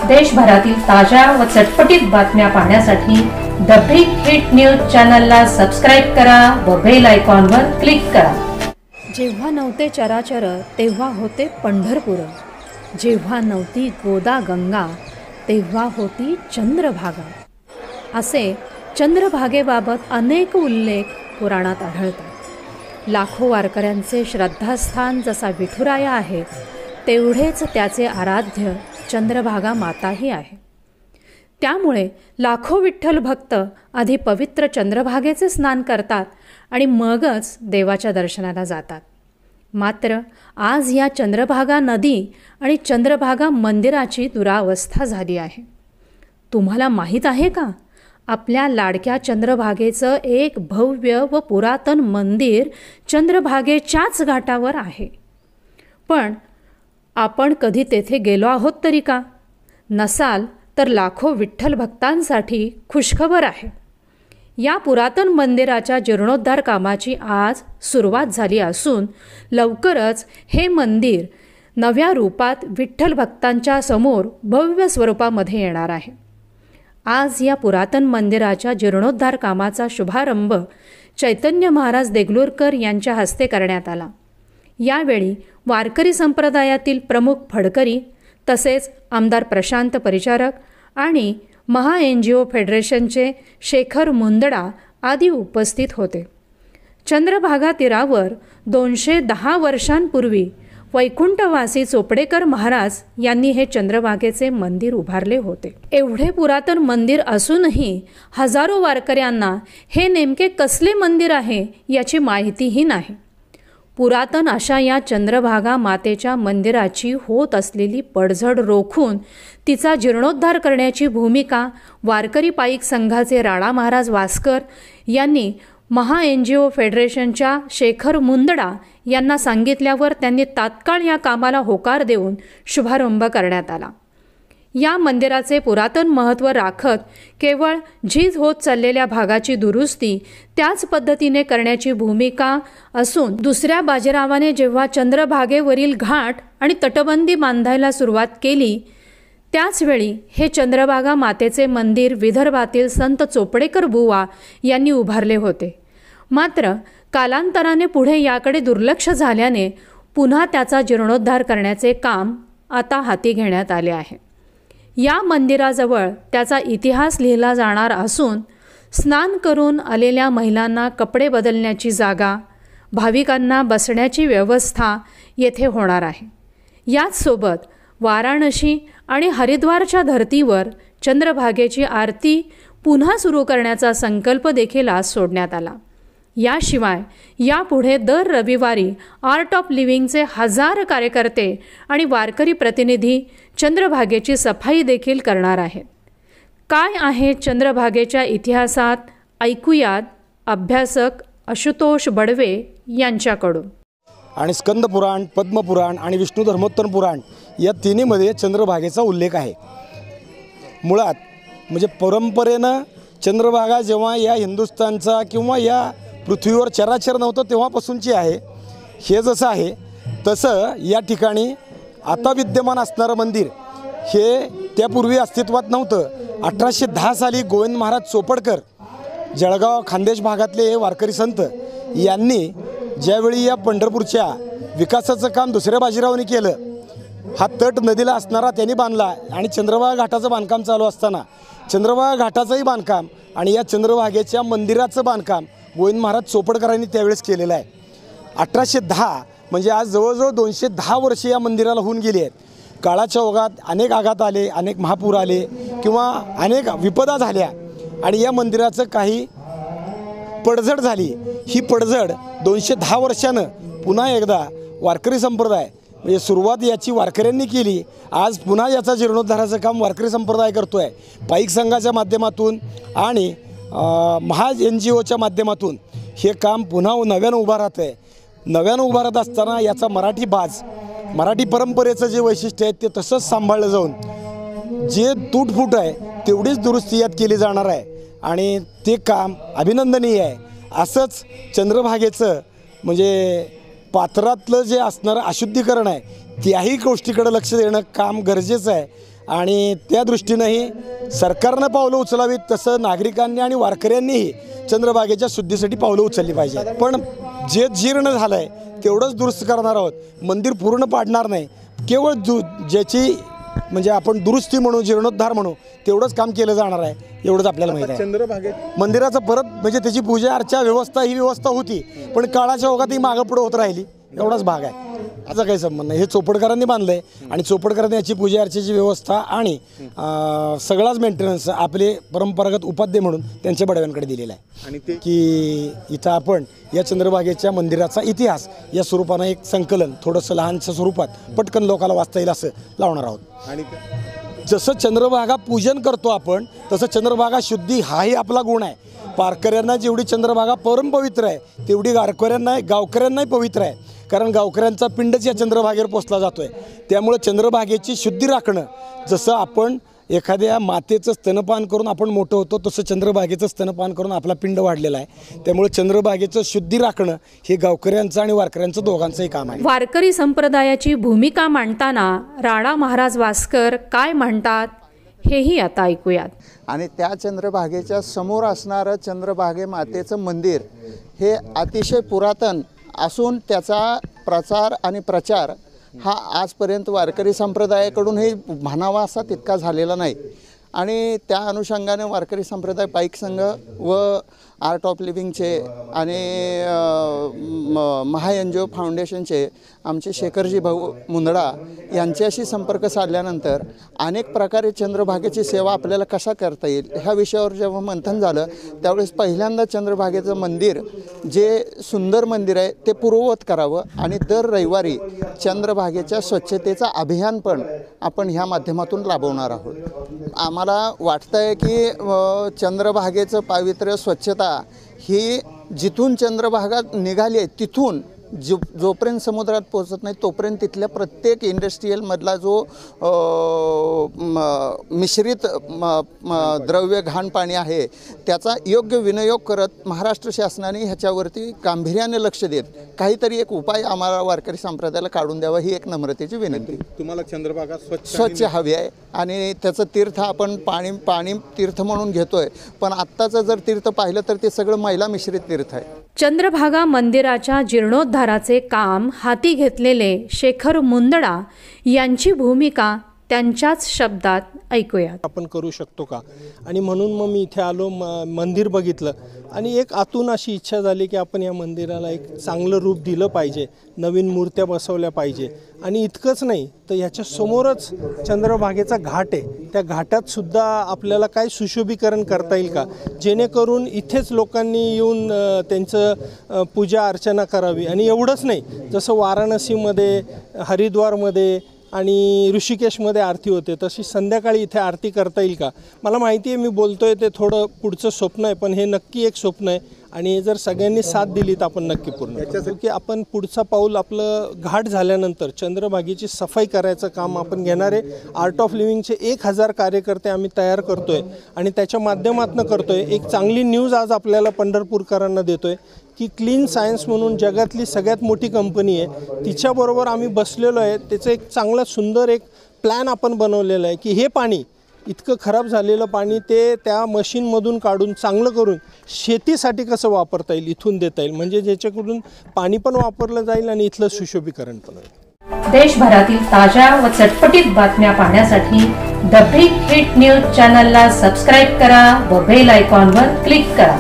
देशभरातील ताज्या व चटपटीत बातम्या पाहण्यासाठी द बिग हिट न्यूज चॅनलला सबस्क्राईब करा व बेल आयकॉनवर क्लिक करा। जेव्हा नव्हते चराचर तेव्हा होते पंढरपूर, जेव्हा नव्हती गोदा गंगा तेव्हा होती चंद्रभागा। असे चंद्रभागेबाबत अनेक उल्लेख पुराणात आढळतात। लाखो वारकऱ्यांचे श्रद्धास्थान जसा विठुराया आहे, तेवढेच त्याचे आराध्य चंद्रभागा माताही आहे। त्यामुळे लाखो विठ्ठल भक्त आधी पवित्र चंद्रभागेचे स्नान करतात आणि मगच देवाच्या दर्शनाला जातात। मात्र आज या चंद्रभागा नदी आणि चंद्रभागा मंदिराची दुरावस्था झाली आहे। तुम्हाला माहीत आहे का, आपल्या लाडक्या चंद्रभागेचं एक भव्य व पुरातन मंदिर चंद्रभागेच्याच घाटावर आहे। पण आपण कधी तेथे गेलो आहोत तरी का? नसाल तर लाखो विठ्ठल भक्तांसाठी खुशखबर आहे। या पुरातन मंदिराच्या जीर्णोद्धार कामाची आज सुरुवात झाली असून लवकरच हे मंदिर नव्या रूपात विठ्ठल भक्तांच्या समोर भव्य स्वरूपामध्ये येणार आहे। आज या पुरातन मंदिराच्या जीर्णोद्धार कामाचा शुभारंभ चैतन्य महाराज देगलूरकर यांच्या हस्ते करण्यात आला। यावेळी वारकरी संप्रदायातील प्रमुख फडकरी तसेच आमदार प्रशांत परिचारक आणि महा NGO फेडरेशनचे शेखर मुंदडा आदी उपस्थित होते। चंद्रभागा तीरावर 210 वर्षांपूर्वी वैकुंठवासी चोपडेकर महाराज यांनी हे चंद्रभागेचे मंदिर उभारले होते। एवढे पुरातन मंदिर असूनही हजारो वारकऱ्यांना हे नेमके कसले मंदिर आहे याची माहितीही नाही। पुरातन अशा या चंद्रभागा मातेच्या मंदिराची होत असलेली पडझड रोखून तिचा जीर्णोद्धार करण्याची भूमिका वारकरी पाईक संघाचे राणा महाराज वास्कर यांनी महा NGO फेडरेशनच्या शेखर मुंदडा यांना सांगितल्यावर त्यांनी तात्काळ या कामाला होकार देऊन शुभारंभ करण्यात आला। या मंदिराचे पुरातन महत्त्व राखत केवळ झीज होत चाललेल्या भागाची दुरुस्ती त्याच पद्धतीने करण्याची भूमिका असून दुसऱ्या बाजीरावाने जेव्हा चंद्रभागेवरील घाट आणि तटबंदी बांधायला सुरुवात केली, त्याचवेळी हे चंद्रभागा मातेचे मंदिर विदर्भातील संत चोपडेकर बुवा यांनी उभारले होते। मात्र कालांतराने पुढे याकडे दुर्लक्ष झाल्याने पुन्हा त्याचा जीर्णोद्धार करण्याचे काम आता हाती घेण्यात आले आहे। या मंदिराजवळ त्याचा इतिहास लिहिला जाणार असून स्नान करून आलेल्या महिलांना कपडे बदलण्याची जागा, भाविकांना बसण्याची व्यवस्था येथे होणार आहे। याचसोबत वाराणसी आणि हरिद्वारच्या धर्तीवर चंद्रभागेची आरती पुन्हा सुरू करण्याचा संकल्प देखील आज सोडण्यात आला। याशिवाय यापुढे दर रविवारी आर्ट ऑफ लिव्हिंगचे हजार कार्यकर्ते आणि वारकरी प्रतिनिधी चंद्रभागेची सफाई देखील करणार आहेत। काय आहे चंद्रभागेच्या इतिहासात, ऐकूयात अभ्यासक आशुतोष बडवे यांच्याकडून। आणि स्कंद पुराण, पद्मपुराण आणि विष्णू धर्मोत्तर पुराण या तिन्हीमध्ये चंद्रभागेचा उल्लेख आहे। मुळात म्हणजे परंपरेनं चंद्रभागा जेव्हा या हिंदुस्थानचा किंवा या पृथ्वीवर चराचर नव्हतं तेव्हापासूनची आहे। हे जसं आहे तसं या ठिकाणी आता विद्यमान असणारं मंदिर हे त्यापूर्वी अस्तित्वात नव्हतं। 1810 साली गोविंद महाराज चोपडकर जळगाव खानदेश भागातले हे वारकरी संत यांनी ज्यावेळी या पंढरपूरच्या विकासाचं काम दुसऱ्या बाजीरावांनी केलं, हा तट नदीला असणारा त्यांनी बांधला आणि चंद्रभागा घाटाचं बांधकाम चालू असताना चंद्रभागा घाटाचंही बांधकाम आणि या चंद्रभागेच्या मंदिराचं बांधकाम गोविंद महाराज चोपडकरांनी त्यावेळेस केलेलं आहे। 1810 म्हणजे आज जवळजवळ 210 वर्षे या मंदिराला होऊन गेली आहेत। काळाच्या ओघात अनेक आघात आले, अनेक महापूर आले किंवा अनेक विपदा झाल्या आणि या मंदिराचं काही पडझड झाली। ही पडझड 210 वर्षानं पुन्हा एकदा वारकरी संप्रदाय म्हणजे सुरुवात याची वारकऱ्यांनी केली। आज पुन्हा याचा जीर्णोद्धाराचं काम वारकरी संप्रदाय करतो आहे। पाईक संघाच्या माध्यमातून आणि महा NGOच्या माध्यमातून हे काम पुन्हा नव्यानं उभा राहतं आहे। नव्यानं उभा राहत असताना याचा मराठी बाज, मराठी परंपरेचं जे वैशिष्ट्य आहे ते तसंच सांभाळलं जाऊन जे तुटफूट आहे तेवढीच दुरुस्ती यात केली जाणार आहे आणि ते काम अभिनंदनीय आहे। असंच चंद्रभागेचं म्हणजे पात्रातलं जे असणारं अशुद्धीकरण आहे त्याही गोष्टीकडे लक्ष देणं काम गरजेचं आहे आणि त्या दृष्टीनंही सरकारनं पावलं उचलावीत, तसं नागरिकांनी आणि वारकऱ्यांनीही चंद्रभागेच्या शुद्धीसाठी पावलं उचलली पाहिजे. पण जे जीर्ण झालं आहे तेवढंच दुरुस्त करणार आहोत, मंदिर पूर्ण पाडणार नाही. केवळ ज्याची म्हणजे आपण दुरुस्ती म्हणू, जीर्णोद्धार म्हणू, तेवढंच काम केलं जाणार आहे, एवढंच आपल्याला माहिती आहे. चंद्रभागेत मंदिराचं परत म्हणजे त्याची पूजा अर्चा व्यवस्था ही व्यवस्था होती, पण काळाच्या ओघात ही मागं पुढं होत राहिली, एवढाच भाग आहे. याचा काही संबंध नाही. हे चोपडकरांनी बांधलं आहे आणि चोपडकरांनी याची पूजा अर्चेची व्यवस्था आणि सगळाच मेंटेनन्स आपले परंपरागत उपाध्ये म्हणून त्यांच्या बडव्यांकडे दिलेला आहे. आणि ते की इथं आपण या चंद्रभागेच्या मंदिराचा इतिहास या स्वरूपानं एक संकलन थोडंसं लहानशा स्वरूपात पटकन लोकांना वाचता येईल असं लावणार आहोत. आणि जसं चंद्रभागा पूजन करतो आपण, तसं चंद्रभागा शुद्धी हाही आपला गुण आहे. वारकऱ्यांना जेवढी चंद्रभागा परमपवित्र आहे तेवढी गावकऱ्यांनाही पवित्र आहे, कारण गावकऱ्यांचा पिंडच या चंद्रभागेवर पोचला जातो आहे. त्यामुळे चंद्रभागेची शुद्धी राखणं, जसं आपण एखाद्या मातेचं स्तनपान करून आपण मोठं होतो, तसं चंद्रभागेचं स्तनपान करून आपला पिंड वाढलेला आहे. त्यामुळे चंद्रभागेचं शुद्धी राखणं हे गावकऱ्यांचं आणि वारकऱ्यांचं दोघांचंही काम आहे. वारकरी संप्रदायाची भूमिका मांडताना राणा महाराज वास्कर काय म्हणतात हेही आता ऐकूयात. आणि त्या चंद्रभागेच्या समोर असणारं चंद्रभागे मातेचं मंदिर हे अतिशय पुरातन असून त्याचा प्रचार आणि प्रचार हा आजपर्यंत वारकरी संप्रदायाकडूनही म्हणावा असा तितका झालेला नाही. आणि त्या अनुषंगाने वारकरी संप्रदाय पाईक संघ व आर्ट ऑफ लिव्हिंगचे आणि महाएनजीओ फाउंडेशनचे आमचे शेखरजी भाऊ मुंदडा यांच्याशी संपर्क साधल्यानंतर अनेक प्रकारे चंद्रभागेची सेवा आपल्याला कशा करता येईल ह्या विषयावर जेव्हा मंथन झालं त्यावेळेस पहिल्यांदा चंद्रभागेचं मंदिर जे सुंदर मंदिर आहे ते पूर्ववत करावं आणि दर रविवारी चंद्रभागेच्या स्वच्छतेचा अभियान पण आपण ह्या माध्यमातून राबवणार आहोत. आम्हाला वाटतं आहे की चंद्रभागेचं पावित्र्य स्वच्छता ही जिथून चंद्रभागा निघाली आहे तिथून जोपर्यंत समुद्रात पोहोचत नाही तोपर्यंत तिथल्या प्रत्येक इंडस्ट्रीयलमधला जो मिश्रित द्रव्य घाण पाणी आहे त्याचा योग्य विनियोग करत महाराष्ट्र शासनाने ह्याच्यावरती गांभीर्याने लक्ष देत काहीतरी एक उपाय आम्हाला वारकरी संप्रदायाला काढून द्यावा ही एक नम्रतेची विनंती. तुम्हाला चंद्रभागा स्वच्छ हवी आहे आणि त्याचं तीर्थ आपण पाणी तीर्थ म्हणून घेतोय, पण आत्ताचं जर तीर्थ पाहिलं तर ते सगळं मैला मिश्रित तीर्थ आहे. चंद्रभागा मंदिराच्या जीर्णोद्धाराचे काम हाती घेतलेले शेखर मुंदडा यांची भूमिका त्यांच्याच शब्दात ऐकूयात. आपण करू शकतो का, आणि म्हणून मग मी इथे आलो, मंदिर बघितलं आणि एक आतून अशी इच्छा झाली की आपण या मंदिराला एक चांगलं रूप दिलं पाहिजे, नवीन मूर्त्या बसवल्या पाहिजे. आणि इतकंच नाही तर ह्याच्या समोरच चंद्रभागेचा घाट आहे, त्या घाटात सुद्धा आपल्याला काय सुशोभीकरण करता येईल का, जेणेकरून इथेच लोकांनी येऊन त्यांचं पूजा अर्चना करावी. आणि एवढंच नाही, जसं वाराणसीमध्ये, हरिद्वारमध्ये आणि ऋषिकेशमध्ये आरती होते तशी संध्याकाळी इथे आरती करता येईल का. मला माहिती आहे मी बोलतोय ते थोडं पुढचं स्वप्न आहे, पण हे नक्की एक स्वप्न आहे आणि जर सगळ्यांनी साथ दिली तर आपण नक्की पूर्ण करू. की आपण पुढचं पाऊल आपलं घाट झाल्यानंतर चंद्रभागेची सफाई करायचं काम आपण घेणार आहे. आर्ट ऑफ लिव्हिंगचे 1000 कार्यकर्ते आम्ही तयार करतोय आणि त्याच्या माध्यमातून करतोय. एक चांगली न्यूज आज आपल्याला पंढरपूरकरांना देतोय की क्लीन सायन्स म्हणून जगातली सगळ्यात मोठी कंपनी आहे, तिच्याबरोबर आम्ही बसलेलो आहे. त्याचं एक चांगला सुंदर एक प्लॅन आपण बनवलेला आहे की हे पाणी इतकं खराब झालेलं पाणी ते त्या मशीनमधून काढून चांगलं करून शेतीसाठी कसं वापरता येईल, इथून देता येईल, म्हणजे ज्याच्याकडून पाणी पण वापरलं जाईल आणि इथलं सुशोभीकरण पण होईल. देशभरातील ताज्या व चटपटीत बातम्या पाहण्यासाठी द बिग हिट न्यूज चॅनलला सबस्क्राईब करा व बेल आयकॉनवर क्लिक करा.